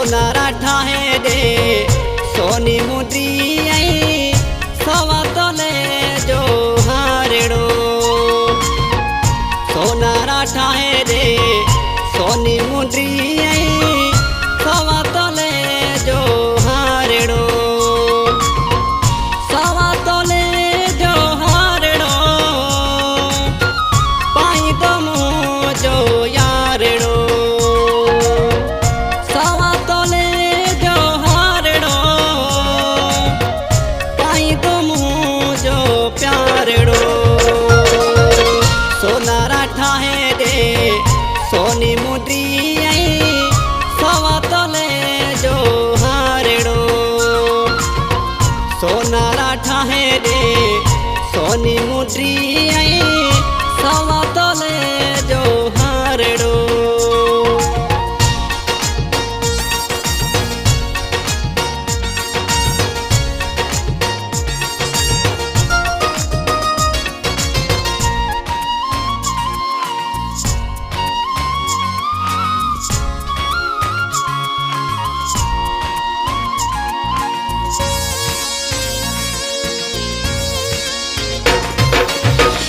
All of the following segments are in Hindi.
सोनारा ठाहे दे सोनी मुद्री आई सवा तोले जो हारेड़ो। सोनारा ठाहे दे सोनी मुद्री आई सवा तोले जो हारेड़ो। सवा तोले जो हारेड़ो पाई तो मुँह जो यारेड़ो। सवा तोले जो हारेड़ो पाई तो मुँह जो प्यारेड़ो। सोनारा ठाहे दे सोनी मुद्री आई सवा तोले जो हारेड़ो। सोनारा ठाहे दे सोनी मुद्री आई सवा तोले जो हारेड़ो।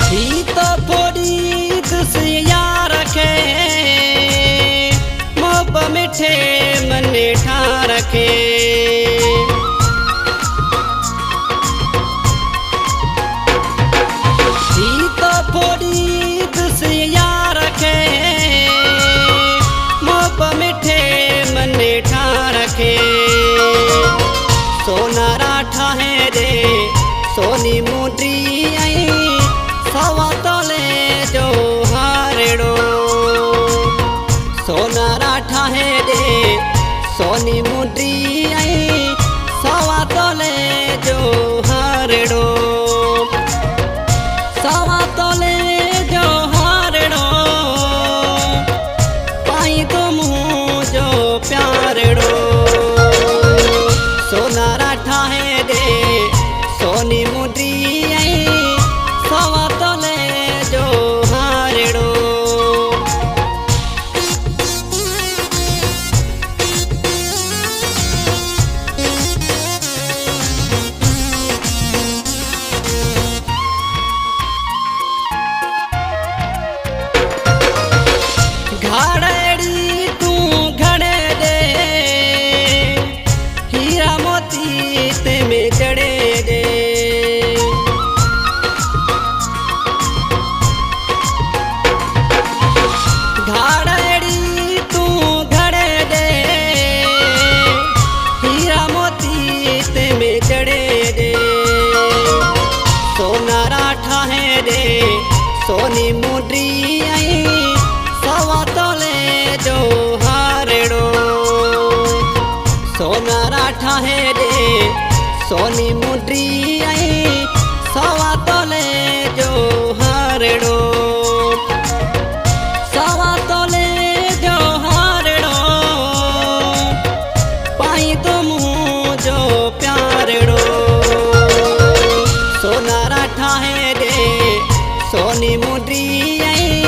ही तो थोड़ी दुसिया रखे मोब मिठे मने ठा रखे। ही तो थोड़ी दुसिया रखे मोब मिठे मने ठा रखे। सोनारा ठाहे दे सोनी मुद्री आई सवा तोले जो हारेड़ो। सोनारा ठाहे दे सोनी मुद्री आई सवा तोले जो हारेड़ो। सवा तोले जो हारेड़ो पाई तो मुँह जो प्यारेड़ो। सोनारा ठाहे दे सोनी मुद्री आई सवा तोले जो हारेड़ो। घाड़ेड़ी तू घड़े दे हीरा मोती ते में जड़े दे। घाड़ेड़ी तू घड़े दे हीरा मोती ते में जड़े दे। सोनारा ठाहे दे सोनी मुद्री आई सवा तोले जो हारेड़ो। सोनारा ठाहे दे सोनी मुद्री आई सवा तोले जो हारेड़ो। सवा तोले जो हारेड़ो पाई तो मुँह जो प्यारेड़ो। सोनारा ठाहे दे सोनी मुद्री आई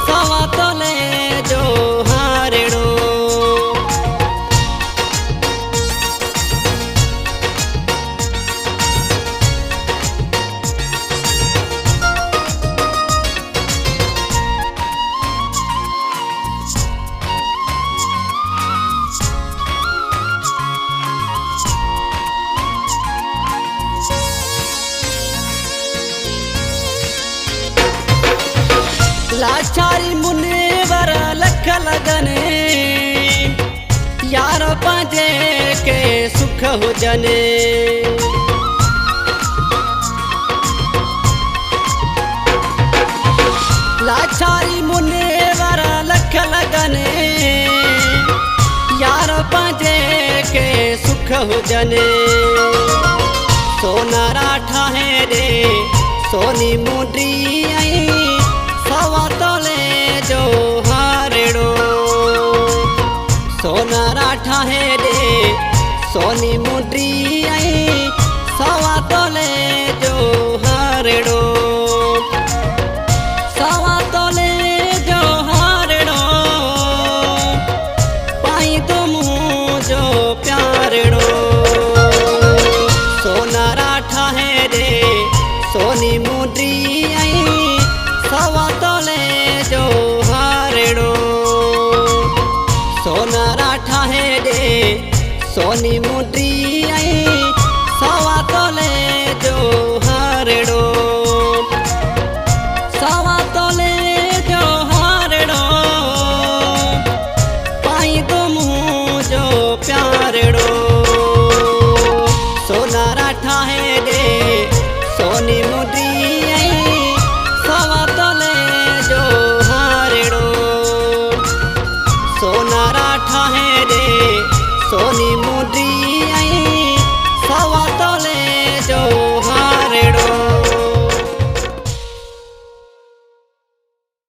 सवा तोले जो हारेड़ो। लाचारी मुनेवर लख लगने यार पाजे के सुख हो जने। लाचारी मुनेवर लख लगने यार पाजे के सुख हो जने। सोनारा ठाहे दे सोनी मुद्री आई सवा तोले जो हारेड़ो। सोनारा ठाहे दे सोनी मुद्री आई सवा तोले जो हारेड़ो। सवा तोले जो हारेड़ो पाई तो मुँह सोनी मुंडी आई सवा तोले जो हारड़ो सवा तोले जो हारड़ो पाई तो मुँह जो प्यारड़ो सोना राठा है दे सोनी मुंडी आई सवा तोले जो हारड़ो सोना राठा है दे सोनी मुंडी